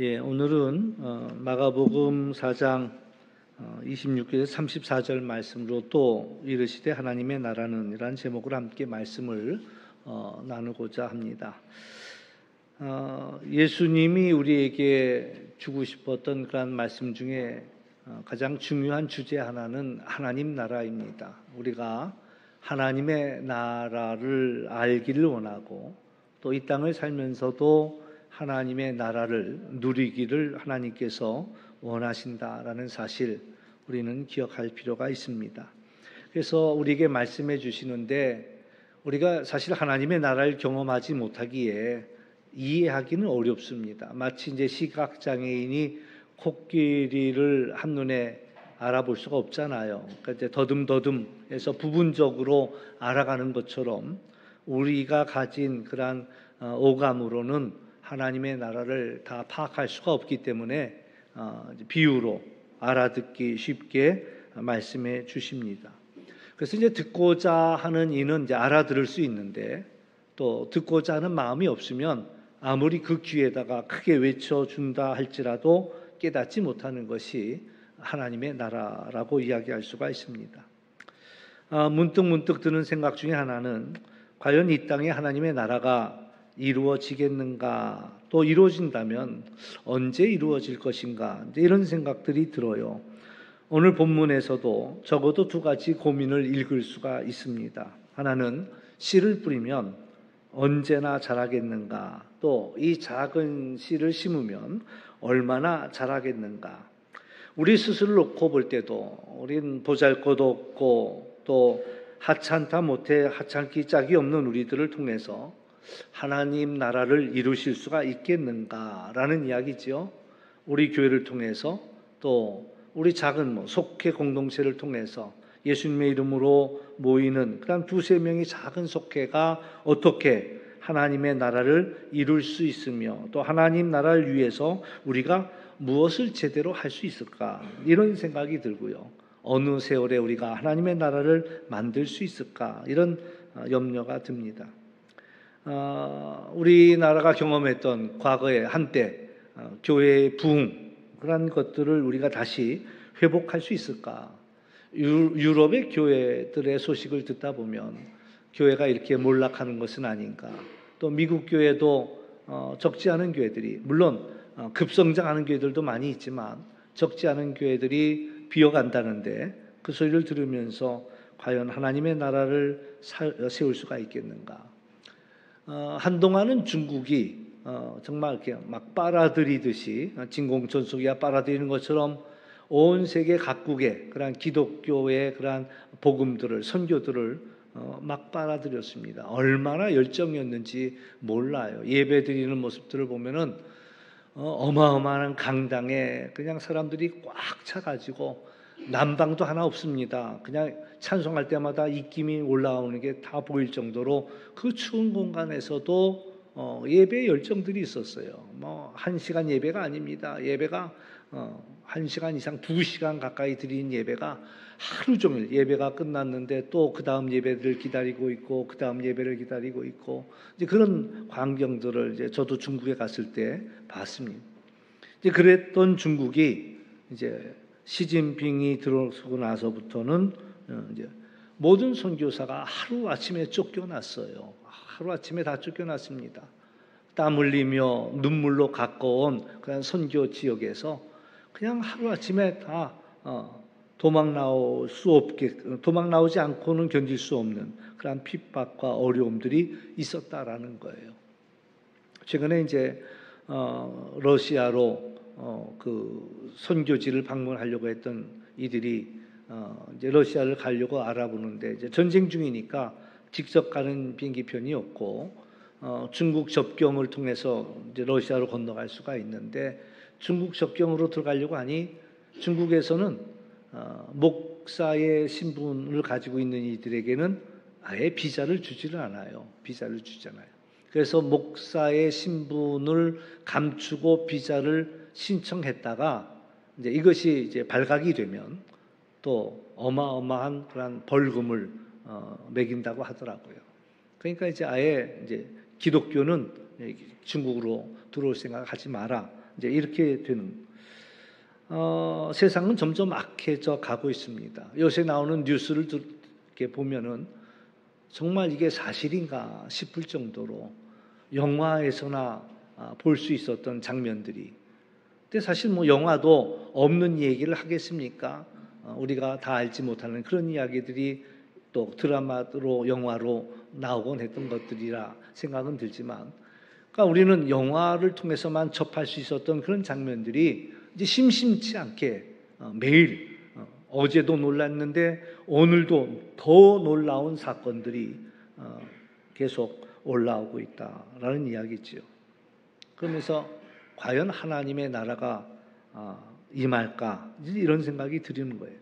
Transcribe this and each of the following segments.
오늘은 마가복음 4장 26절에서 34절 말씀으로 또 이르시되 하나님의 나라는 이라는 제목으로 함께 말씀을 나누고자 합니다. 예수님이 우리에게 주고 싶었던 그런 말씀 중에 가장 중요한 주제 하나는 하나님 나라입니다. 우리가 하나님의 나라를 알기를 원하고 또 이 땅을 살면서도 하나님의 나라를 누리기를 하나님께서 원하신다라는 사실 우리는 기억할 필요가 있습니다. 그래서 우리에게 말씀해 주시는데 우리가 사실 하나님의 나라를 경험하지 못하기에 이해하기는 어렵습니다. 마치 이제 시각장애인이 코끼리를 한눈에 알아볼 수가 없잖아요. 그러니까 이제 더듬더듬해서 부분적으로 알아가는 것처럼 우리가 가진 그러한 오감으로는 하나님의 나라를 다 파악할 수가 없기 때문에 비유로 알아듣기 쉽게 말씀해 주십니다. 그래서 이제 듣고자 하는 이는 이제 알아들을 수 있는데 또 듣고자 하는 마음이 없으면 아무리 그 귀에다가 크게 외쳐준다 할지라도 깨닫지 못하는 것이 하나님의 나라라고 이야기할 수가 있습니다. 문득 드는 생각 중에 하나는 과연 이 땅에 하나님의 나라가 이루어지겠는가, 또 이루어진다면 언제 이루어질 것인가, 이런 생각들이 들어요. 오늘 본문에서도 적어도 두 가지 고민을 읽을 수가 있습니다. 하나는 씨를 뿌리면 언제나 자라겠는가, 또 이 작은 씨를 심으면 얼마나 자라겠는가. 우리 스스로를 놓고 볼 때도 우린 보잘것없고 또 하찮다 못해 하찮기 짝이 없는 우리들을 통해서 하나님 나라를 이루실 수가 있겠는가라는 이야기지요. 우리 교회를 통해서 또 우리 작은 속회 공동체를 통해서 예수님의 이름으로 모이는 그런 두세 명의 작은 속회가 어떻게 하나님의 나라를 이룰 수 있으며 또 하나님 나라를 위해서 우리가 무엇을 제대로 할 수 있을까, 이런 생각이 들고요. 어느 세월에 우리가 하나님의 나라를 만들 수 있을까, 이런 염려가 듭니다. 우리나라가 경험했던 과거에 한때 교회의 부흥, 그런 것들을 우리가 다시 회복할 수 있을까? 유럽의 교회들의 소식을 듣다 보면 교회가 이렇게 몰락하는 것은 아닌가? 또 미국 교회도 적지 않은 교회들이, 물론 급성장하는 교회들도 많이 있지만 적지 않은 교회들이 비어간다는데 그 소리를 들으면서 과연 하나님의 나라를 세울 수가 있겠는가? 한동안은 중국이 정말 이렇게 막 빨아들이듯이 진공천속이야 빨아들이는 것처럼 온 세계 각국의 그러한 기독교의 그러한 복음들을, 선교들을 막 빨아들였습니다. 얼마나 열정이었는지 몰라요. 예배 드리는 모습들을 보면은 어마어마한 강당에 그냥 사람들이 꽉 차가지고 난방도 하나 없습니다. 그냥 찬송할 때마다 입김이 올라오는 게 다 보일 정도로 그 추운 공간에서도 예배 열정들이 있었어요. 1시간 예배가 아닙니다. 예배가 1시간 이상 2시간 가까이 드린 예배가 하루 종일 예배가 끝났는데 또 그 다음 예배를 기다리고 있고 그 다음 예배를 기다리고 있고 이제 그런 광경들을 이제 저도 중국에 갔을 때 봤습니다. 이제 그랬던 중국이 이제 시진핑이 들어서고 나서부터는 이제 모든 선교사가 하루 아침에 쫓겨났어요. 하루 아침에 다 쫓겨났습니다. 땀 흘리며 눈물로 가까운 그런 선교 지역에서 그냥 하루 아침에 다 도망 나오지 않고는 견딜 수 없는 그런 핍박과 어려움들이 있었다라는 거예요. 최근에 이제 러시아로 그 선교지를 방문하려고 했던 이들이 이제 러시아를 가려고 알아보는데 이제 전쟁 중이니까 직접 가는 비행기편이 없고 중국 접경을 통해서 이제 러시아로 건너갈 수가 있는데 중국 접경으로 들어가려고 하니 중국에서는 목사의 신분을 가지고 있는 이들에게는 아예 비자를 주지를 않아요. 비자를 주잖아요. 그래서 목사의 신분을 감추고 비자를 신청했다가 이제 이것이 이제 발각이 되면 또 어마어마한 그런 벌금을 매긴다고 하더라고요. 그러니까 이제 아예 이제 기독교는 중국으로 들어올 생각하지 마라, 이제 이렇게 되는. 세상은 점점 악해져 가고 있습니다. 요새 나오는 뉴스를 이렇게 보면은 정말 이게 사실인가 싶을 정도로 영화에서나 볼 수 있었던 장면들이. 근데 사실 뭐 영화도 없는 얘기를 하겠습니까? 우리가 다 알지 못하는 그런 이야기들이 또 드라마로 영화로 나오곤 했던 것들이라 생각은 들지만, 그러니까 우리는 영화를 통해서만 접할 수 있었던 그런 장면들이 이제 심심치 않게 매일 어제도 놀랐는데 오늘도 더 놀라운 사건들이 계속 올라오고 있다라는 이야기지요. 그러면서 과연 하나님의 나라가 임할까 이런 생각이 드는 거예요.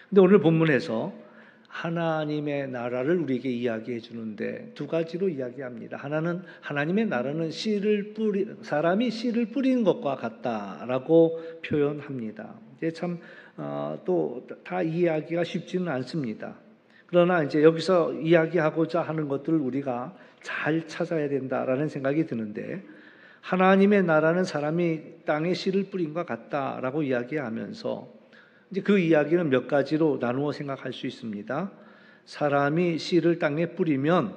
근데 오늘 본문에서 하나님의 나라를 우리에게 이야기해 주는데 두 가지로 이야기합니다. 하나는 하나님의 나라는 사람이 씨를 뿌리는 것과 같다라고 표현합니다. 이제 참 또 다 이해하기가 쉽지는 않습니다. 그러나 이제 여기서 이야기하고자 하는 것들을 우리가 잘 찾아야 된다라는 생각이 드는데, 하나님의 나라는 사람이 땅에 씨를 뿌린 것 같다라고 이야기하면서 이제 그 이야기는 몇 가지로 나누어 생각할 수 있습니다. 사람이 씨를 땅에 뿌리면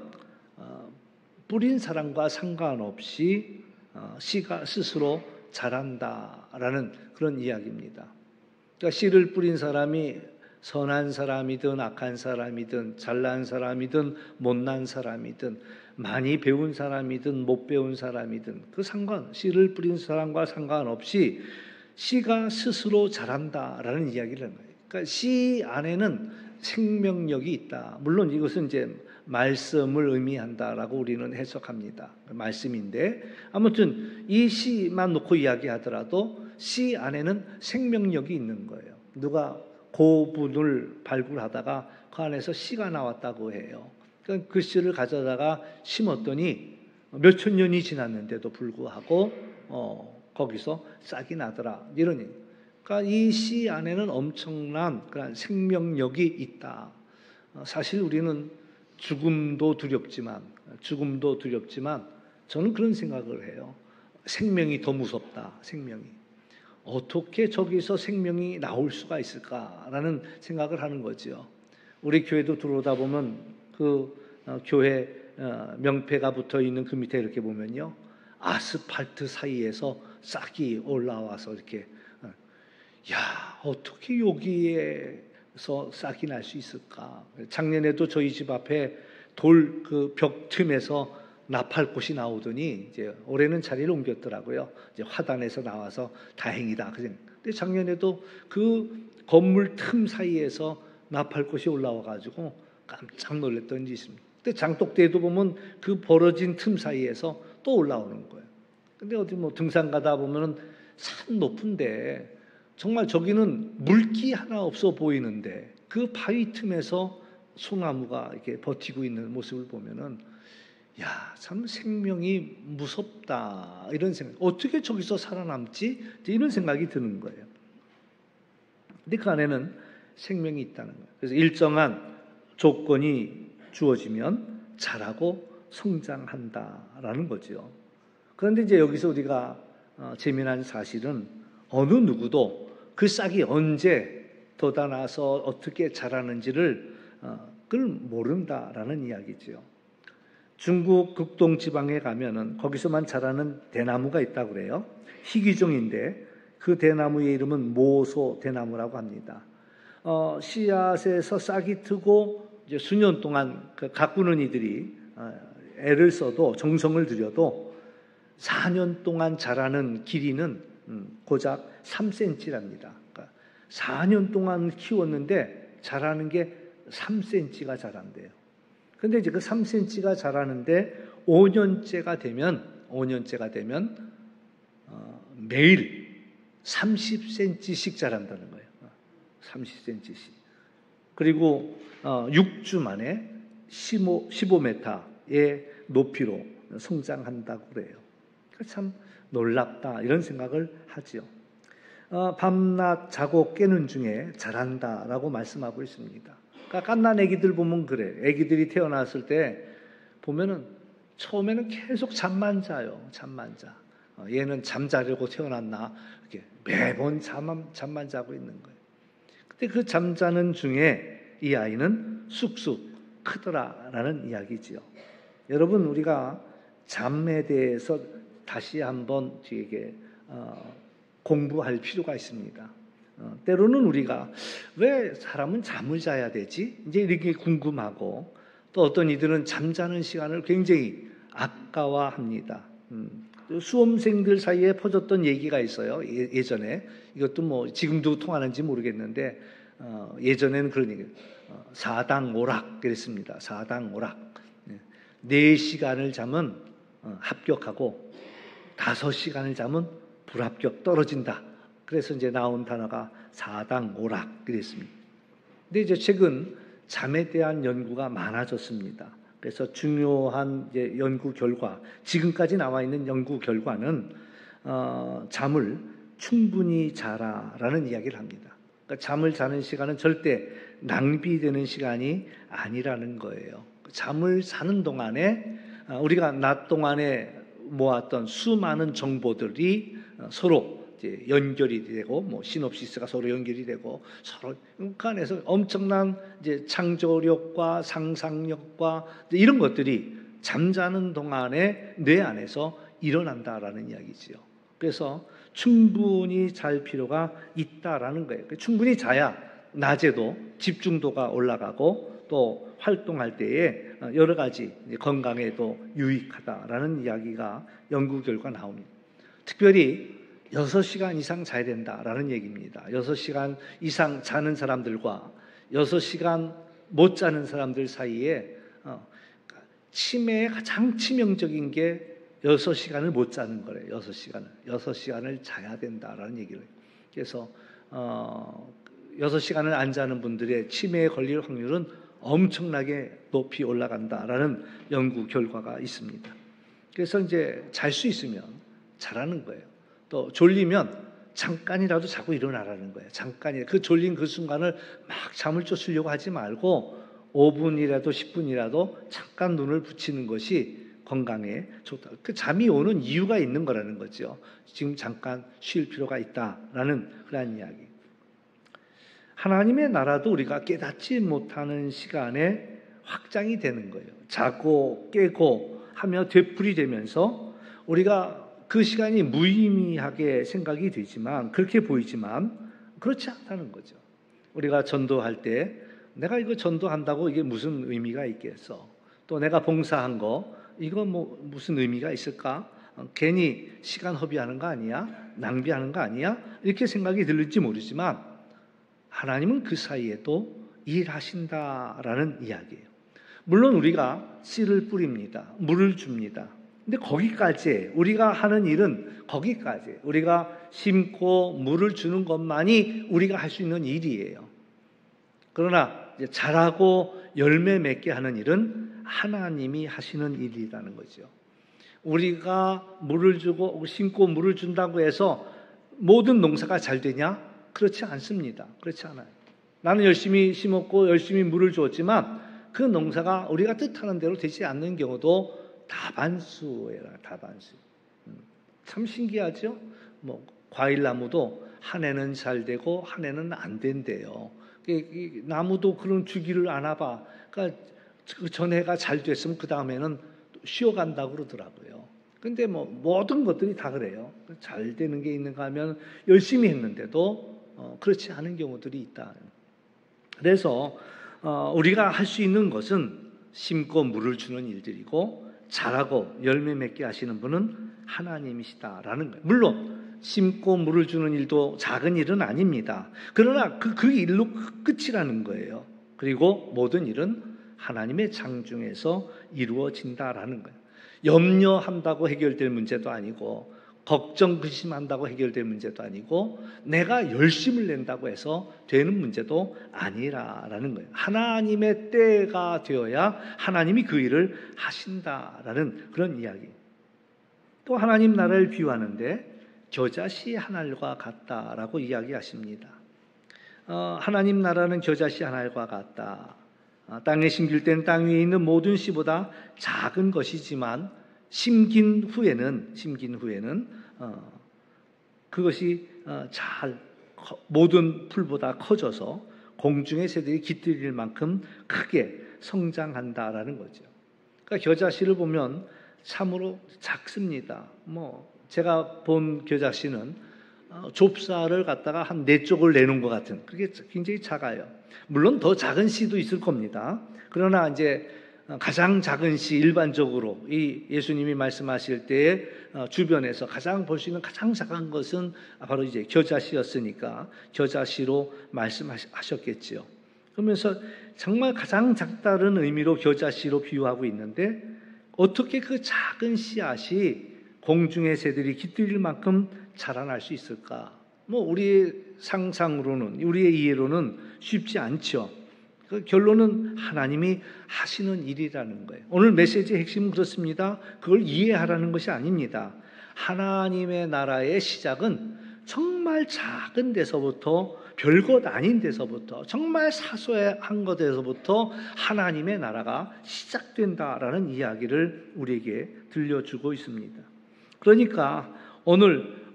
뿌린 사람과 상관없이 씨가 스스로 자란다라는 그런 이야기입니다. 그러니까 씨를 뿌린 사람이 선한 사람이든 악한 사람이든 잘난 사람이든 못난 사람이든 많이 배운 사람이든 못 배운 사람이든 씨를 뿌린 사람과 상관없이 씨가 스스로 자란다라는 이야기를 하는 거예요. 그러니까 씨 안에는 생명력이 있다. 물론 이것은 이제 말씀을 의미한다라고 우리는 해석합니다. 말씀인데 아무튼 이 씨만 놓고 이야기하더라도 씨 안에는 생명력이 있는 거예요. 누가 고분을 발굴하다가 그 안에서 씨가 나왔다고 해요. 그러니까 그 씨를 가져다가 심었더니 몇천 년이 지났는데도 불구하고 거기서 싹이 나더라. 이러니. 그러니까 이 씨 안에는 엄청난 그런 생명력이 있다. 사실 우리는 죽음도 두렵지만 저는 그런 생각을 해요. 생명이 더 무섭다. 생명이. 어떻게 저기서 생명이 나올 수가 있을까라는 생각을 하는 거죠. 우리 교회도 들어오다 보면 그 교회 명패가 붙어 있는 그 밑에 이렇게 보면요. 아스팔트 사이에서 싹이 올라와서 이렇게, 야, 어떻게 여기에서 싹이 날 수 있을까? 작년에도 저희 집 앞에 돌 그 벽 틈에서 나팔꽃이 나오더니 이제 올해는 자리를 옮겼더라고요. 이제 화단에서 나와서 다행이다. 근데 작년에도 그 건물 틈 사이에서 나팔꽃이 올라와 가지고 깜짝 놀랐던 일이 있습니다. 근데 장독대에도 보면 그 벌어진 틈 사이에서 또 올라오는 거예요. 근데 어디 뭐 등산 가다 보면은 산 높은데 정말 저기는 물기 하나 없어 보이는데 그 바위 틈에서 소나무가 이렇게 버티고 있는 모습을 보면은 야, 참 생명이 무섭다 이런 생각. 어떻게 저기서 살아남지? 이런 생각이 드는 거예요. 근데 그 안에는 생명이 있다는 거예요. 그래서 일정한 조건이 주어지면 자라고 성장한다라는 거죠. 그런데 이제 여기서 우리가 재미난 사실은 어느 누구도 그 싹이 언제 돋아나서 어떻게 자라는지를 그걸 모른다라는 이야기죠. 중국 극동 지방에 가면은 거기서만 자라는 대나무가 있다고 그래요. 희귀종인데 그 대나무의 이름은 모소 대나무라고 합니다. 씨앗에서 싹이 트고 이제 수년 동안 그 가꾸는 이들이 애를 써도 정성을 들여도 4년 동안 자라는 길이는 고작 3cm랍니다. 그러니까 4년 동안 키웠는데 자라는 게 3cm가 자란대요. 근데 이제 그 3cm가 자라는데 5년째가 되면 매일 30cm씩 자란다는 거예요. 30cm씩. 그리고 6주 만에 15m의 높이로 성장한다고 그래요. 참 놀랍다 이런 생각을 하죠. 밤낮 자고 깨는 중에 자란다라고 말씀하고 있습니다. 그러니까 갓난 아기들 보면 그래. 아기들이 태어났을 때 보면은 처음에는 계속 잠만 자요. 잠만 자. 얘는 잠자려고 태어났나? 이렇게 매번 잠만 자고 있는 거예요. 근데 그 잠자는 중에 이 아이는 쑥쑥 크더라라는 이야기지요. 여러분, 우리가 잠에 대해서 다시 한번 뒤에 공부할 필요가 있습니다. 때로는 우리가 왜 사람은 잠을 자야 되지? 이제 이렇게 궁금하고, 또 어떤 이들은 잠자는 시간을 굉장히 아까워합니다. 수험생들 사이에 퍼졌던 얘기가 있어요. 예전에 이것도 뭐 지금도 통하는지 모르겠는데 예전에는 그런 얘기, 사당오락 그랬습니다. 사당오락. 4시간을 자면 합격하고 5시간을 자면 불합격 떨어진다. 그래서 이제 나온 단어가 사당오락 그랬습니다. 근데 이제 최근 잠에 대한 연구가 많아졌습니다. 그래서 중요한 이제 연구 결과, 지금까지 나와 있는 연구 결과는 잠을 충분히 자라라는 이야기를 합니다. 그러니까 잠을 자는 시간은 절대 낭비되는 시간이 아니라는 거예요. 잠을 자는 동안에 우리가 낮 동안에 모았던 수많은 정보들이 서로 이제 연결이 되고, 뭐 시놉시스가 서로 연결이 되고, 서로 그 안에서 엄청난 이제 창조력과 상상력과 이런 것들이 잠자는 동안에 뇌 안에서 일어난다라는 이야기지요. 그래서 충분히 잘 필요가 있다라는 거예요. 충분히 자야 낮에도 집중도가 올라가고 또 활동할 때에 여러 가지 건강에도 유익하다라는 이야기가 연구 결과 나옵니다. 특별히 6시간 이상 자야 된다라는 얘기입니다. 6시간 이상 자는 사람들과 6시간 못 자는 사람들 사이에 치매의 가장 치명적인 게 6시간을 못 자는 거래요. 6시간을 자야 된다라는 얘기를 해요. 그래서 6시간을 안 자는 분들의 치매에 걸릴 확률은 엄청나게 높이 올라간다라는 연구 결과가 있습니다. 그래서 이제 잘 수 있으면 자라는 거예요. 또 졸리면 잠깐이라도 자고 일어나라는 거예요. 그 졸린 그 순간을 막 잠을 쫓으려고 하지 말고 5분이라도 10분이라도 잠깐 눈을 붙이는 것이 건강에 좋다. 그 잠이 오는 이유가 있는 거라는 거죠. 지금 잠깐 쉴 필요가 있다라는 그런 이야기. 하나님의 나라도 우리가 깨닫지 못하는 시간에 확장이 되는 거예요. 자고 깨고 하며 되풀이되면서 우리가 그 시간이 무의미하게 생각이 되지만, 그렇게 보이지만 그렇지 않다는 거죠. 우리가 전도할 때 내가 이거 전도한다고 이게 무슨 의미가 있겠어? 또 내가 봉사한 거 이거 뭐 무슨 의미가 있을까? 괜히 시간 허비하는 거 아니야? 낭비하는 거 아니야? 이렇게 생각이 들을지 모르지만 하나님은 그 사이에도 일하신다라는 이야기예요. 물론 우리가 씨를 뿌립니다. 물을 줍니다. 근데 거기까지 우리가 하는 일은 거기까지 우리가 심고 물을 주는 것만이 우리가 할 수 있는 일이에요. 그러나 이제 자라고 열매 맺게 하는 일은 하나님이 하시는 일이라는 거죠. 우리가 물을 주고 심고 물을 준다고 해서 모든 농사가 잘 되냐? 그렇지 않습니다. 그렇지 않아요. 나는 열심히 심었고 열심히 물을 주었지만 그 농사가 우리가 뜻하는 대로 되지 않는 경우도 다반수예요. 다반수. 참 신기하죠? 뭐 과일나무도 한 해는 잘 되고 한 해는 안 된대요. 나무도 그런 주기를 안 와봐. 그러니까 그 전해가 잘 됐으면 그 다음에는 쉬어간다고 그러더라고요. 근데 뭐 모든 것들이 다 그래요. 잘 되는 게 있는가 하면 열심히 했는데도 그렇지 않은 경우들이 있다. 그래서 우리가 할 수 있는 것은 심고 물을 주는 일들이고 자라고 열매 맺게 하시는 분은 하나님이시다라는 거예요. 물론 심고 물을 주는 일도 작은 일은 아닙니다. 그러나 그 일로 끝이라는 거예요. 그리고 모든 일은 하나님의 장중에서 이루어진다라는 거예요. 염려한다고 해결될 문제도 아니고 걱정, 근심한다고 해결될 문제도 아니고 내가 열심을 낸다고 해서 되는 문제도 아니라는 거예요. 하나님의 때가 되어야 하나님이 그 일을 하신다라는 그런 이야기. 또 하나님 나라를 비유하는데 겨자씨 한 알과 같다라고 이야기하십니다. 하나님 나라는 겨자씨 한 알과 같다. 땅에 심길 때는 땅 위에 있는 모든 씨보다 작은 것이지만 심긴 후에는 그것이 잘 모든 풀보다 커져서 공중의 새들이 깃들일 만큼 크게 성장한다라는 거죠. 그러니까 겨자씨를 보면 참으로 작습니다. 제가 본 겨자씨는 좁쌀을 갖다가 한 4쪽을 내놓은 것 같은, 그게 굉장히 작아요. 물론 더 작은 씨도 있을 겁니다. 그러나 이제 가장 작은 씨, 일반적으로 이 예수님이 말씀하실 때에 주변에서 가장 볼 수 있는 가장 작은 것은 바로 이제 겨자씨였으니까 겨자씨로 말씀하셨겠지요. 그러면서 정말 가장 작다는 의미로 겨자씨로 비유하고 있는데, 어떻게 그 작은 씨앗이 공중의 새들이 깃들일 만큼 자라날 수 있을까? 우리의 상상으로는, 우리의 이해로는 쉽지 않죠. 그 결론은 하나님이 하시는 일이라는 거예요. 오늘 메시지의 핵심은 그렇습니다. 그걸 이해하라는 것이 아닙니다. 하나님의 나라의 시작은 정말 작은 데서부터, 별것 아닌 데서부터, 정말 사소한 것에서부터 하나님의 나라가 시작된다라는 이야기를 우리에게 들려주고 있습니다. 그러니까 오늘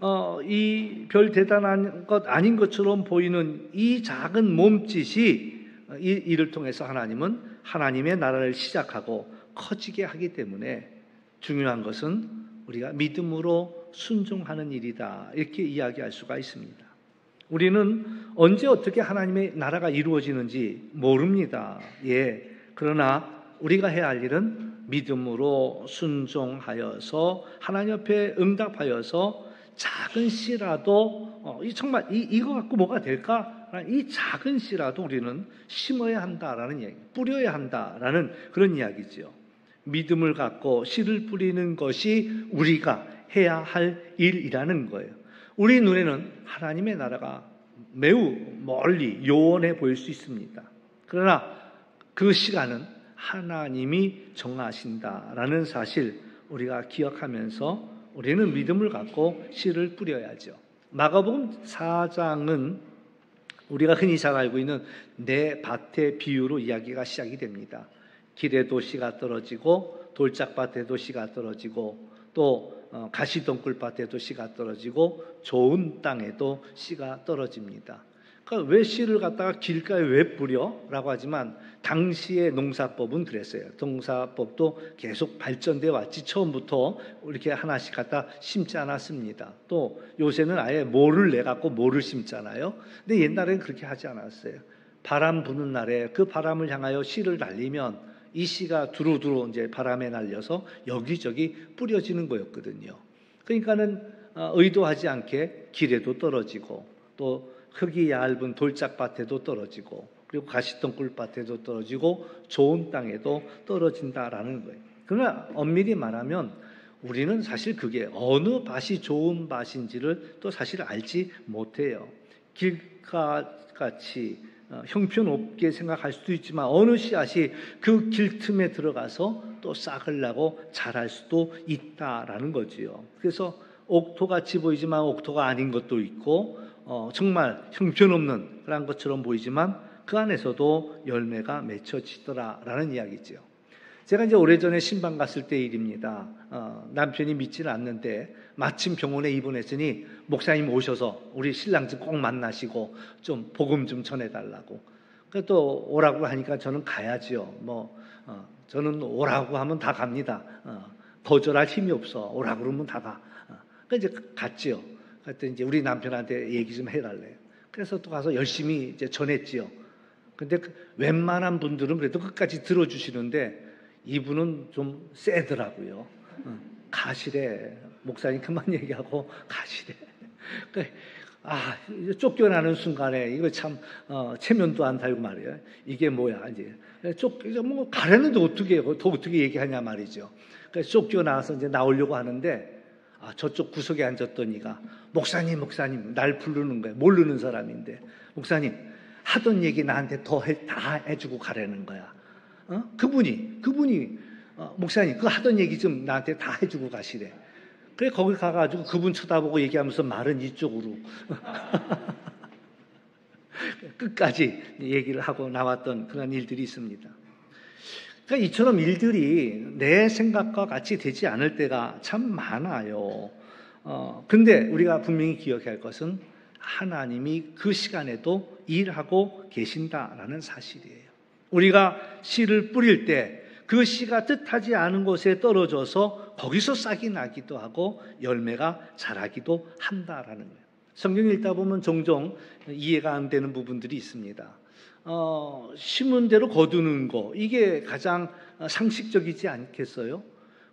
이 별 대단한 것 아닌 것처럼 보이는 이 작은 몸짓이, 이를 통해서 하나님은 하나님의 나라를 시작하고 커지게 하기 때문에 중요한 것은 우리가 믿음으로 순종하는 일이다, 이렇게 이야기할 수가 있습니다. 우리는 언제 어떻게 하나님의 나라가 이루어지는지 모릅니다. 그러나 우리가 해야 할 일은 믿음으로 순종하여서 하나님 앞에 응답하여서 작은 씨라도 정말 이거 갖고 뭐가 될까? 이 작은 씨라도 우리는 심어야 한다라는 이야기, 뿌려야 한다라는 그런 이야기죠. 믿음을 갖고 씨를 뿌리는 것이 우리가 해야 할 일이라는 거예요. 우리 눈에는 하나님의 나라가 매우 멀리 요원해 보일 수 있습니다. 그러나 그 시간은 하나님이 정하신다라는 사실 우리가 기억하면서 우리는 믿음을 갖고 씨를 뿌려야죠. 마가복음 4장은 우리가 흔히 잘 알고 있는 내 밭의 비유로 이야기가 시작이 됩니다. 길에도 씨가 떨어지고 돌짝밭에도 씨가 떨어지고 또 가시덩굴밭에도 씨가 떨어지고 좋은 땅에도 씨가 떨어집니다. 그러니까 왜 씨를 갖다가 길가에 왜 뿌려? 라고 하지만 당시의 농사법은 그랬어요. 농사법도 계속 발전되어 왔지 처음부터 이렇게 하나씩 갖다 심지 않았습니다. 또 요새는 아예 모를 내갖고 모를 심잖아요. 근데 옛날에는 그렇게 하지 않았어요. 바람 부는 날에 그 바람을 향하여 씨를 날리면 이 씨가 두루두루 이제 바람에 날려서 여기저기 뿌려지는 거였거든요. 그러니까는 의도하지 않게 길에도 떨어지고 또 흙이 얇은 돌짝밭에도 떨어지고 그리고 가시덩굴밭에도 떨어지고 좋은 땅에도 떨어진다라는 거예요. 그러나 엄밀히 말하면 우리는 사실 그게 어느 밭이 좋은 밭인지를 또 사실 알지 못해요. 길가같이 형편없게 생각할 수도 있지만 어느 씨앗이 그 길 틈에 들어가서 또 싹을 나고 자랄 수도 있다라는 거지요. 그래서 옥토같이 보이지만 옥토가 아닌 것도 있고 정말 형편없는 그런 것처럼 보이지만 그 안에서도 열매가 맺혀지더라라는 이야기죠. 제가 이제 오래전에 신방 갔을 때 일입니다. 남편이 믿지는 않는데 마침 병원에 입원했으니 목사님 오셔서 우리 신랑 좀 꼭 만나시고 좀 복음 좀 전해달라고. 그래서 또 오라고 하니까 저는 가야지요. 저는 오라고 하면 다 갑니다. 거절할 힘이 없어. 오라고 그러면 다 가. 그래서 이제 갔지요. 그랬더니 이제 우리 남편한테 얘기 좀 해달래요. 그래서 또 가서 열심히 이제 전했지요. 근데 웬만한 분들은 그래도 끝까지 들어주시는데 이분은 좀 세더라고요. 가시래. 목사님 그만 얘기하고 가시래. 쫓겨나는 순간에 이거 참 체면도 안 달고 말이에요. 이게 뭐야 이제 가려는데 어떻게 얘기하냐 말이죠. 그래서 쫓겨나서 이제 나오려고 하는데 저쪽 구석에 앉았더니가 목사님 날 부르는 거예요. 모르는 사람인데 목사님 하던 얘기 나한테 다 해주고 가라는 거야. 그분이 목사님 그 하던 얘기 좀 나한테 다 해주고 가시래. 그래 거기 가가지고 그분 쳐다보고 얘기하면서 말은 이쪽으로 끝까지 얘기를 하고 나왔던 그런 일들이 있습니다. 그러니까 이처럼 일들이 내 생각과 같이 되지 않을 때가 참 많아요. 근데 우리가 분명히 기억해야 할 것은 하나님이 그 시간에도 일하고 계신다라는 사실이에요. 우리가 씨를 뿌릴 때 그 씨가 뜻하지 않은 곳에 떨어져서 거기서 싹이 나기도 하고 열매가 자라기도 한다라는 거예요. 성경 읽다 보면 종종 이해가 안 되는 부분들이 있습니다. 심은 대로 거두는 거, 이게 가장 상식적이지 않겠어요?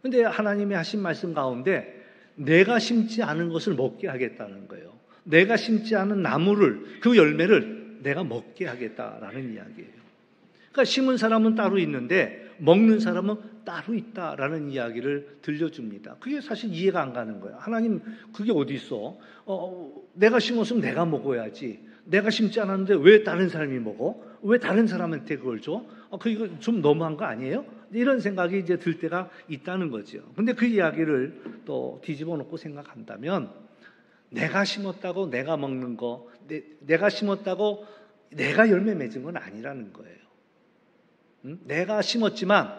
근데 하나님이 하신 말씀 가운데 내가 심지 않은 것을 먹게 하겠다는 거예요. 내가 심지 않은 나무를, 그 열매를 내가 먹게 하겠다라는 이야기예요. 그러니까 심은 사람은 따로 있는데 먹는 사람은 따로 있다라는 이야기를 들려줍니다. 그게 사실 이해가 안 가는 거예요. 하나님, 그게 어디 있어? 내가 심었으면 내가 먹어야지. 내가 심지 않았는데 왜 다른 사람이 먹어? 왜 다른 사람한테 그걸 줘? 그거 좀 너무한 거 아니에요? 이런 생각이 이제 들 때가 있다는 거죠. 근데 그 이야기를 또 뒤집어 놓고 생각한다면 내가 심었다고 내가 먹는 거, 내가 심었다고 내가 열매 맺은 건 아니라는 거예요. 내가 심었지만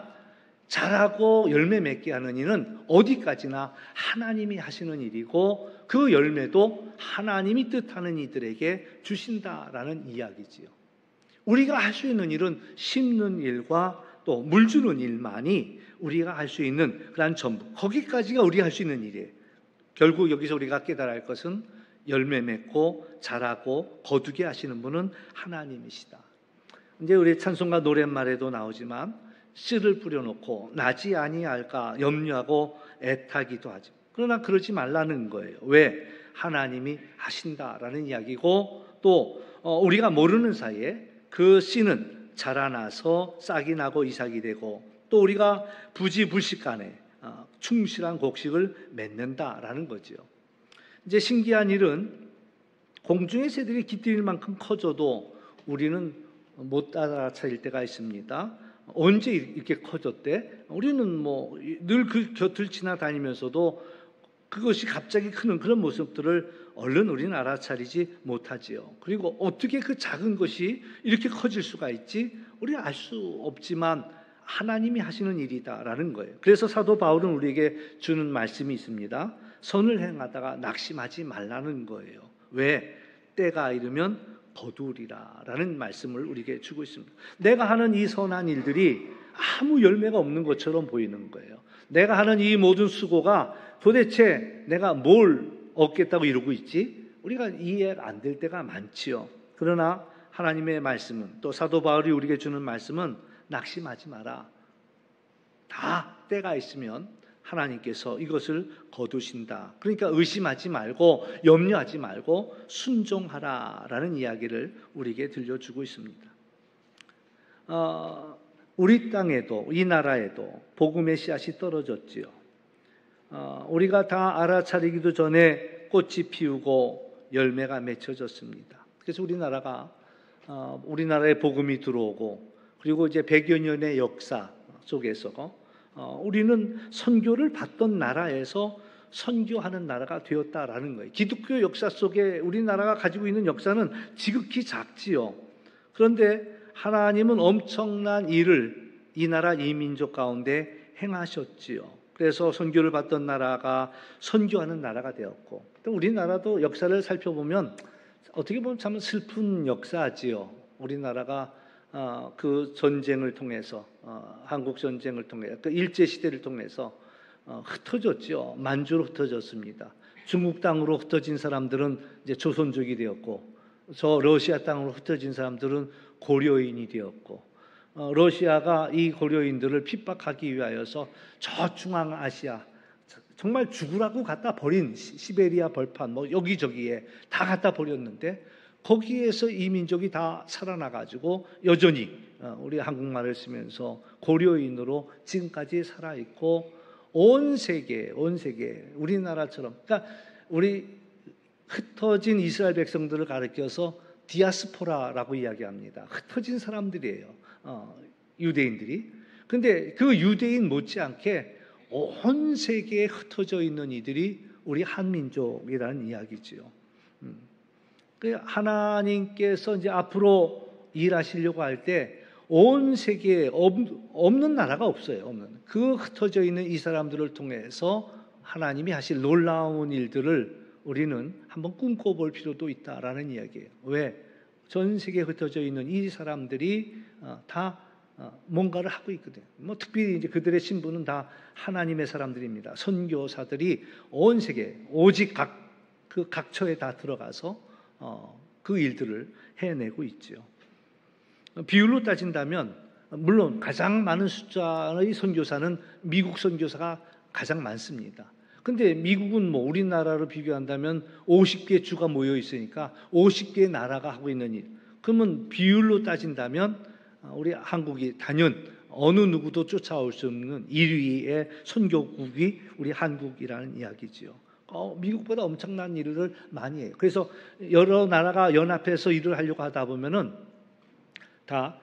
자라고 열매 맺게 하는 일은 어디까지나 하나님이 하시는 일이고 그 열매도 하나님이 뜻하는 이들에게 주신다라는 이야기지요. 우리가 할 수 있는 일은 심는 일과 또 물 주는 일만이 우리가 할 수 있는 그런 전부, 거기까지가 우리가 할 수 있는 일이에요. 결국 여기서 우리가 깨달아야 할 것은 열매 맺고 자라고 거두게 하시는 분은 하나님이시다. 이제 우리 찬송가 노랫말에도 나오지만 씨를 뿌려놓고 나지 아니할까 염려하고 애타기도 하지. 그러나 그러지 말라는 거예요. 왜? 하나님이 하신다라는 이야기고 또 우리가 모르는 사이에 그 씨는 자라나서 싹이 나고 이삭이 되고 또 우리가 부지불식간에 충실한 곡식을 맺는다라는 거죠. 이제 신기한 일은 공중의 새들이 깃들일 만큼 커져도 우리는 못 알아차릴 때가 있습니다. 언제 이렇게 커졌대? 우리는 늘 그 곁을 지나다니면서도 그것이 갑자기 크는 그런 모습들을 얼른 우리는 알아차리지 못하지요. 그리고 어떻게 그 작은 것이 이렇게 커질 수가 있지? 우리는 알 수 없지만 하나님이 하시는 일이다라는 거예요. 그래서 사도 바울은 우리에게 주는 말씀이 있습니다. 선을 행하다가 낙심하지 말라는 거예요. 왜? 때가 이르면 거두리라라는 말씀을 우리에게 주고 있습니다. 내가 하는 이 선한 일들이 아무 열매가 없는 것처럼 보이는 거예요. 내가 하는 이 모든 수고가 도대체 내가 뭘 얻겠다고 이러고 있지? 우리가 이해가 안 될 때가 많지요. 그러나 하나님의 말씀은, 또 사도 바울이 우리에게 주는 말씀은 낙심하지 마라. 다 때가 있으면 하나님께서 이것을 거두신다. 그러니까 의심하지 말고 염려하지 말고 순종하라라는 이야기를 우리에게 들려주고 있습니다. 우리 땅에도 이 나라에도 복음의 씨앗이 떨어졌지요. 우리가 다 알아차리기도 전에 꽃이 피우고 열매가 맺혀졌습니다. 그래서 우리나라에 복음이 들어오고 그리고 이제 100여 년의 역사 속에서 우리는 선교를 받던 나라에서 선교하는 나라가 되었다라는 거예요. 기독교 역사 속에 우리나라가 가지고 있는 역사는 지극히 작지요. 그런데 하나님은 엄청난 일을 이 나라 이 민족 가운데 행하셨지요. 그래서 선교를 받던 나라가 선교하는 나라가 되었고, 또 우리나라도 역사를 살펴보면 어떻게 보면 참 슬픈 역사지요. 우리나라가 그 전쟁을 통해서 한국 전쟁을 통해 그 일제 시대를 통해서 흩어졌죠. 만주로 흩어졌습니다. 중국 땅으로 흩어진 사람들은 이제 조선족이 되었고, 저 러시아 땅으로 흩어진 사람들은 고려인이 되었고, 러시아가 이 고려인들을 핍박하기 위하여서 저 중앙아시아 정말 죽으라고 갖다 버린 시베리아 벌판 여기저기에 다 갖다 버렸는데 거기에서 이 민족이 다 살아나가지고 여전히 우리 한국말을 쓰면서 고려인으로 지금까지 살아있고 온 세계 우리나라처럼, 그러니까 우리 흩어진 이스라엘 백성들을 가리켜서 디아스포라라고 이야기합니다. 흩어진 사람들이에요. 유대인들이. 근데 그 유대인 못지않게 온 세계에 흩어져 있는 이들이 우리 한민족이라는 이야기지요. 하나님께서 이제 앞으로 일하시려고 할 때 온 세계에 없는 나라가 없어요. 그 흩어져 있는 이 사람들을 통해서 하나님이 하실 놀라운 일들을 우리는 한번 꿈꿔볼 필요도 있다라는 이야기예요. 왜? 전 세계에 흩어져 있는 이 사람들이 다 뭔가를 하고 있거든요. 특별히 이제 그들의 신분은 다 하나님의 사람들입니다. 선교사들이 온 세계, 오직 그 각처에 다 들어가서 그 일들을 해내고 있죠. 비율로 따진다면 물론 가장 많은 숫자의 선교사는 미국 선교사가 가장 많습니다. 근데 미국은 우리나라로 비교한다면 50개 주가 모여 있으니까 50개 나라가 하고 있는 일. 그러면 비율로 따진다면 우리 한국이 단연 어느 누구도 쫓아올 수 없는 1위의 선교국이 우리 한국이라는 이야기지요. 미국보다 엄청난 일을 많이 해요. 그래서 여러 나라가 연합해서 일을 하려고 하다 보면은 다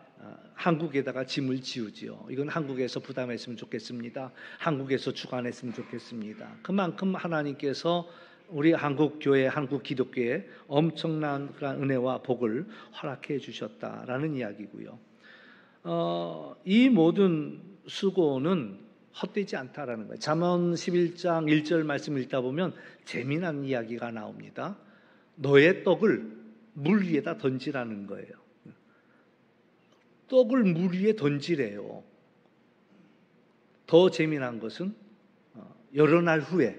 한국에다가 짐을 지우지요. 이건 한국에서 부담했으면 좋겠습니다. 한국에서 주관했으면 좋겠습니다. 그만큼 하나님께서 우리 한국 교회, 한국 기독교에 엄청난 그런 은혜와 복을 허락해 주셨다라는 이야기고요. 이 모든 수고는 헛되지 않다라는 거예요. 잠언 11장 1절 말씀을 읽다 보면 재미난 이야기가 나옵니다. 너의 떡을 물 위에다 던지라는 거예요. 떡을 물 위에 던지래요. 더 재미난 것은 여러 날 후에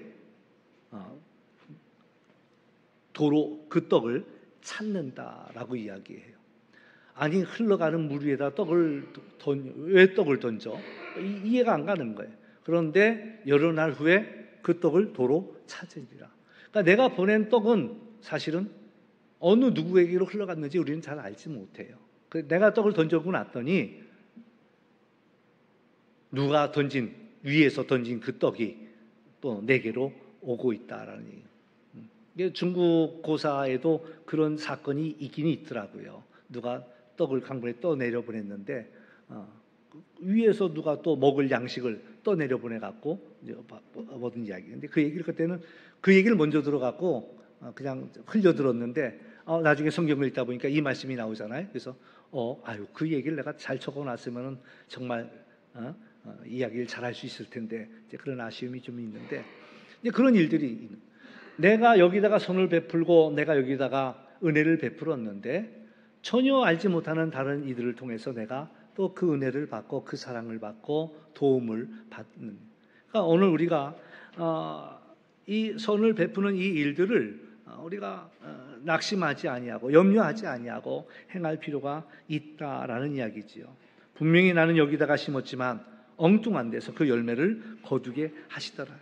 도로 그 떡을 찾는다라고 이야기해요. 아니 흘러가는 물 위에다 왜 떡을 던져? 이해가 안 가는 거예요. 그런데 여러 날 후에 그 떡을 도로 찾으리라. 그러니까 내가 보낸 떡은 사실은 어느 누구에게로 흘러갔는지 우리는 잘 알지 못해요. 내가 떡을 던져보고 났더니 누가 위에서 던진 그 떡이 또 내게로 오고 있다라는 얘기예요. 중국 고사에도 그런 사건이 있긴 있더라고요. 누가 떡을 강물에 떠내려 보냈는데 위에서 누가 또 먹을 양식을 떠내려 보내갖고 얻은 이야기인데 그 얘기를 먼저 들어갖고 그냥 흘려 들었는데 나중에 성경을 읽다 보니까 이 말씀이 나오잖아요. 그래서 그 얘기를 내가 잘 적어놨으면 정말 이야기를 잘할 수 있을 텐데 이제 그런 아쉬움이 좀 있는데 이제 그런 일들이 내가 여기다가 손을 베풀고 내가 여기다가 은혜를 베풀었는데 전혀 알지 못하는 다른 이들을 통해서 내가 또 그 은혜를 받고 그 사랑을 받고 도움을 받는. 그러니까 오늘 우리가 이 손을 베푸는 이 일들을 우리가 낙심하지 아니하고 염려하지 아니하고 행할 필요가 있다라는 이야기지요. 분명히 나는 여기다가 심었지만 엉뚱한 데서 그 열매를 거두게 하시더라.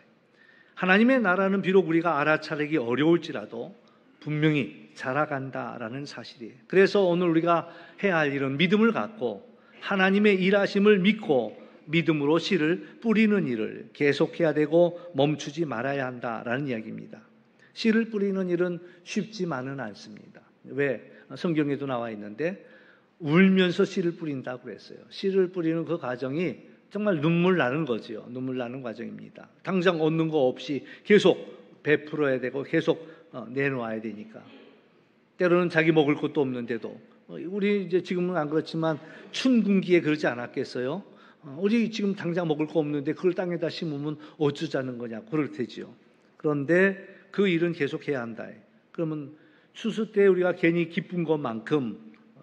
하나님의 나라는 비록 우리가 알아차리기 어려울지라도 분명히 자라간다라는 사실이에요. 그래서 오늘 우리가 해야 할 일은 믿음을 갖고 하나님의 일하심을 믿고 믿음으로 씨를 뿌리는 일을 계속해야 되고 멈추지 말아야 한다라는 이야기입니다. 씨를 뿌리는 일은 쉽지만은 않습니다. 왜? 성경에도 나와 있는데 울면서 씨를 뿌린다고 그랬어요. 씨를 뿌리는 그 과정이 정말 눈물 나는 거지요. 눈물 나는 과정입니다. 당장 얻는 거 없이 계속 베풀어야 되고 계속 내놓아야 되니까. 때로는 자기 먹을 것도 없는데도 우리 이제 지금은 안 그렇지만 춘궁기에 그러지 않았겠어요? 우리 지금 당장 먹을 거 없는데 그걸 땅에다 심으면 어쩌자는 거냐 그럴 테지요. 그런데 그 일은 계속해야 한다. 그러면 추수 때 우리가 괜히 기쁜 것만큼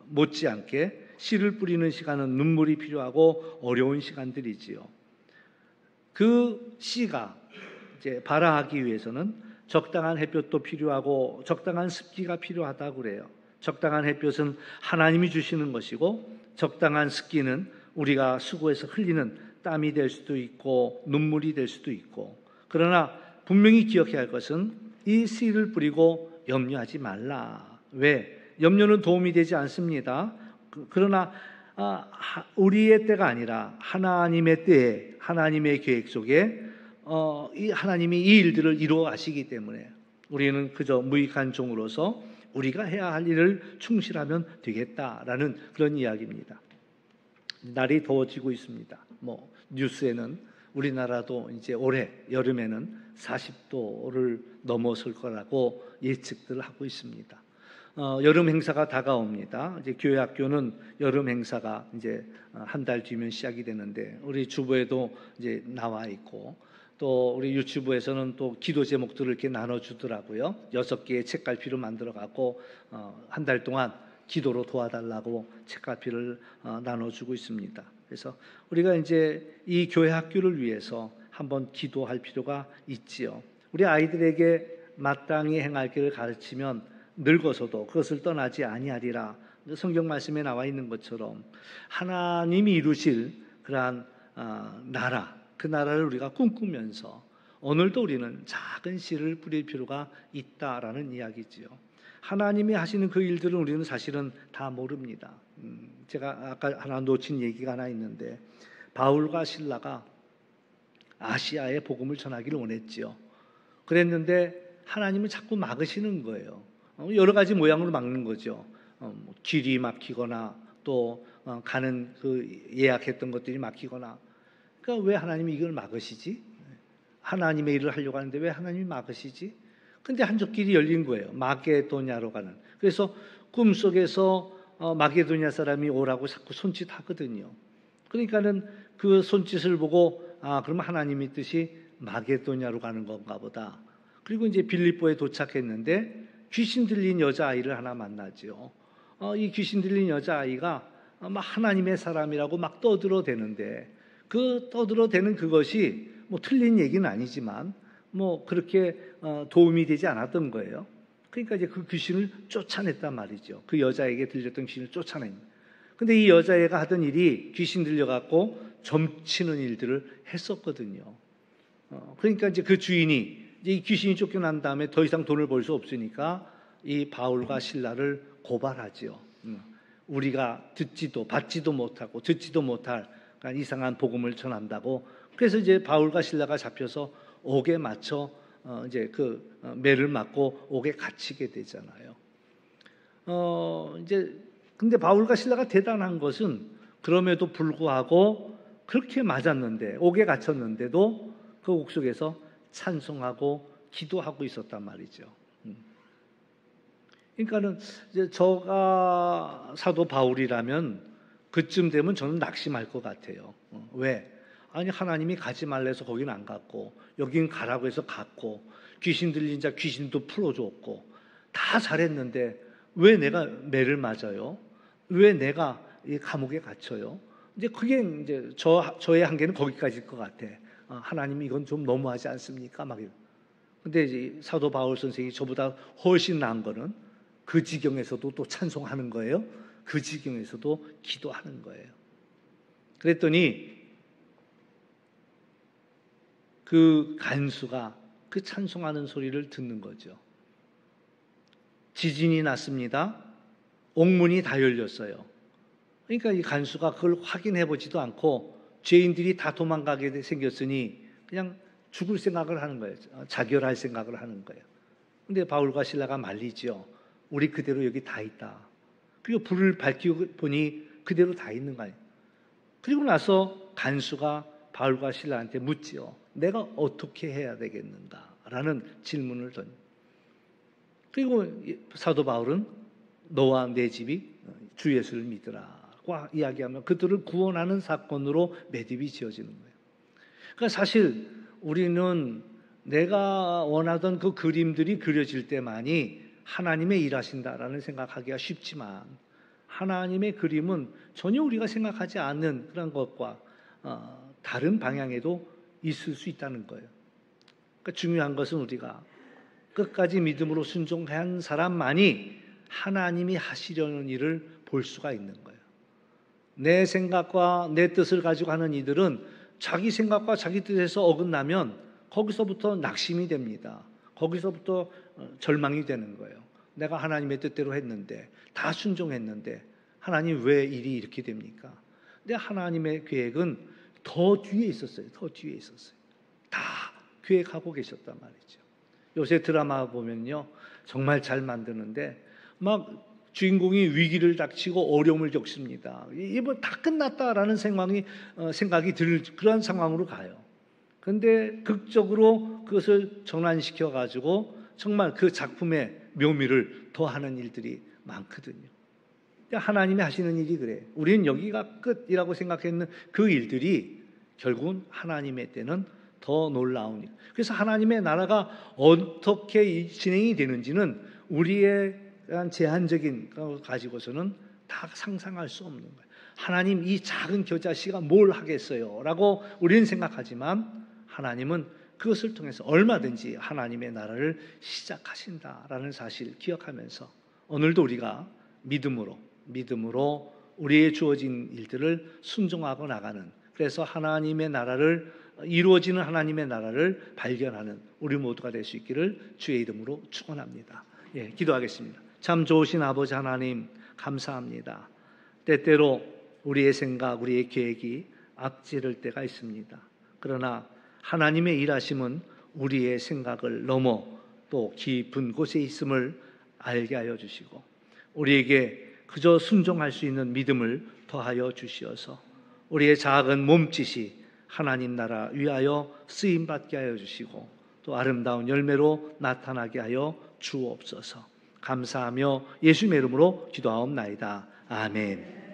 못지않게 씨를 뿌리는 시간은 눈물이 필요하고 어려운 시간들이지요. 그 씨가 이제 발화하기 위해서는 적당한 햇볕도 필요하고 적당한 습기가 필요하다고 그래요. 적당한 햇볕은 하나님이 주시는 것이고 적당한 습기는 우리가 수고해서 흘리는 땀이 될 수도 있고 눈물이 될 수도 있고 그러나 분명히 기억해야 할 것은 이 씨를 뿌리고 염려하지 말라. 왜? 염려는 도움이 되지 않습니다. 그러나 우리의 때가 아니라 하나님의 때에 하나님의 계획 속에 이 하나님이 이 일들을 이루어 가시기 때문에 우리는 그저 무익한 종으로서 우리가 해야 할 일을 충실하면 되겠다라는 그런 이야기입니다. 날이 더워지고 있습니다. 뉴스에는 우리나라도 이제 올해 여름에는 40도를 넘어설 거라고 예측들 하고 있습니다. 여름 행사가 다가옵니다. 이제 교회 학교는 여름 행사가 이제 한 달 뒤면 시작이 되는데 우리 주보에도 이제 나와 있고 또 우리 유튜브에서는 또 기도 제목들을 이렇게 나눠주더라고요. 6개의 책갈피로 만들어갖고 한 달 동안 기도로 도와달라고 책갈피를 나눠주고 있습니다. 그래서 우리가 이제 이 교회 학교를 위해서 한번 기도할 필요가 있지요. 우리 아이들에게 마땅히 행할 길을 가르치면 늙어서도 그것을 떠나지 아니하리라. 성경 말씀에 나와 있는 것처럼 하나님이 이루실 그러한 나라, 그 나라를 우리가 꿈꾸면서 오늘도 우리는 작은 씨를 뿌릴 필요가 있다라는 이야기지요. 하나님이 하시는 그 일들은 우리는 사실은 다 모릅니다. 제가 아까 하나 놓친 얘기가 하나 있는데, 바울과 실라가 아시아에 복음을 전하기를 원했지요. 그랬는데 하나님은 자꾸 막으시는 거예요. 여러 가지 모양으로 막는 거죠. 길이 막히거나 또 가는 그 예약했던 것들이 막히거나. 그러니까 왜 하나님이 이걸 막으시지? 하나님의 일을 하려고 하는데 왜 하나님이 막으시지? 근데 한쪽 길이 열린 거예요. 마게도냐로 가는. 그래서 꿈속에서 마게도냐 사람이 오라고 자꾸 손짓하거든요. 그러니까는 그 손짓을 보고 그러면 하나님의 뜻이 마게도냐로 가는 건가 보다. 그리고 이제 빌립보에 도착했는데 귀신 들린 여자아이를 하나 만나죠. 이 귀신 들린 여자아이가 하나님의 사람이라고 막 떠들어대는데, 그 떠들어대는 그것이 뭐 틀린 얘기는 아니지만 뭐 그렇게 도움이 되지 않았던 거예요. 그러니까 이제 그 귀신을 쫓아냈단 말이죠. 그 여자에게 들렸던 귀신을 쫓아낸. 근데 이 여자애가 하던 일이 귀신 들려갖고 점치는 일들을 했었거든요. 그러니까 이제 그 주인이 이제 이 귀신이 쫓겨난 다음에 더 이상 돈을 벌 수 없으니까 이 바울과 실라를 고발하죠. 우리가 듣지도 받지도 못하고 듣지도 못할 이상한 복음을 전한다고. 그래서 이제 바울과 실라가 잡혀서 옥에 맞춰 이제 그 매를 맞고 옥에 갇히게 되잖아요. 이제 근데 바울과 실라가 대단한 것은 그럼에도 불구하고 그렇게 맞았는데, 옥에 갇혔는데도 그 옥 속에서 찬송하고 기도하고 있었단 말이죠. 그러니까는 이제 저가 사도 바울이라면 그쯤 되면 저는 낙심할 것 같아요. 왜? 아니 하나님이 가지 말래서 거기는 안 갔고, 여긴 가라고 해서 갔고, 귀신 들린 자 귀신도 풀어줬고 다 잘했는데 왜 내가 매를 맞아요? 왜 내가 이 감옥에 갇혀요? 이제 그게 이제 저의 한계는 거기까지일 것 같아. 하나님이 이건 좀 너무하지 않습니까? 막 이런. 근데 이제 사도 바울 선생이 저보다 훨씬 나은 거는 그 지경에서도 또 찬송하는 거예요. 그 지경에서도 기도하는 거예요. 그랬더니 그 간수가 그 찬송하는 소리를 듣는 거죠. 지진이 났습니다. 옥문이 다 열렸어요. 그러니까 이 간수가 그걸 확인해 보지도 않고 죄인들이 다 도망가게 생겼으니 그냥 죽을 생각을 하는 거예요. 자결할 생각을 하는 거예요. 근데 바울과 실라가 말리죠. 우리 그대로 여기 다 있다. 그리고 불을 밝히고 보니 그대로 다 있는 거예요. 그리고 나서 간수가 바울과 실라한테 묻지요. 내가 어떻게 해야 되겠는가? 라는 질문을 던. 그리고 사도 바울은 너와 내 집이 주 예수를 믿으라고 이야기하면 그들을 구원하는 사건으로 매듭이 지어지는 거예요. 그러니까 사실 우리는 내가 원하던 그 그림들이 그려질 때만이 하나님의 일하신다라는 생각하기가 쉽지만, 하나님의 그림은 전혀 우리가 생각하지 않는 그런 것과 다른 방향에도 있을 수 있다는 거예요. 그러니까 중요한 것은 우리가 끝까지 믿음으로 순종한 사람만이 하나님이 하시려는 일을 볼 수가 있는 거예요. 내 생각과 내 뜻을 가지고 하는 이들은 자기 생각과 자기 뜻에서 어긋나면 거기서부터 낙심이 됩니다. 거기서부터 절망이 되는 거예요. 내가 하나님의 뜻대로 했는데, 다 순종했는데 하나님 왜 일이 이렇게 됩니까? 근데 하나님의 계획은 더 뒤에 있었어요. 더 뒤에 있었어요. 다 계획하고 계셨단 말이죠. 요새 드라마 보면요, 정말 잘 만드는데 막 주인공이 위기를 닥치고 어려움을 겪습니다. 이게 뭐 다 끝났다라는 생각이 들 그런 상황으로 가요. 근데 극적으로 그것을 전환시켜 가지고 정말 그 작품의 묘미를 더하는 일들이 많거든요. 하나님이 하시는 일이 그래요. 우리는 여기가 끝이라고 생각했는 그 일들이 결국은 하나님의 때는 더 놀라우니. 그래서 하나님의 나라가 어떻게 진행이 되는지는 우리의 제한적인 걸 가지고서는 다 상상할 수 없는 거예요. 하나님 이 작은 겨자씨가 뭘 하겠어요? 라고 우리는 생각하지만 하나님은 그것을 통해서 얼마든지 하나님의 나라를 시작하신다라는 사실을 기억하면서 오늘도 우리가 믿음으로 우리의 주어진 일들을 순종하고 나가는, 그래서 하나님의 나라를 이루어지는 하나님의 나라를 발견하는 우리 모두가 될 수 있기를 주의 이름으로 축원합니다. 예, 기도하겠습니다. 참 좋으신 아버지 하나님 감사합니다. 때때로 우리의 생각, 우리의 계획이 악지를 때가 있습니다. 그러나 하나님의 일하심은 우리의 생각을 넘어 또 깊은 곳에 있음을 알게 하여 주시고 우리에게 그저 순종할 수 있는 믿음을 더하여 주시어서 우리의 작은 몸짓이 하나님 나라 위하여 쓰임받게 하여 주시고 또 아름다운 열매로 나타나게 하여 주옵소서. 감사하며 예수님의 이름으로 기도하옵나이다. 아멘.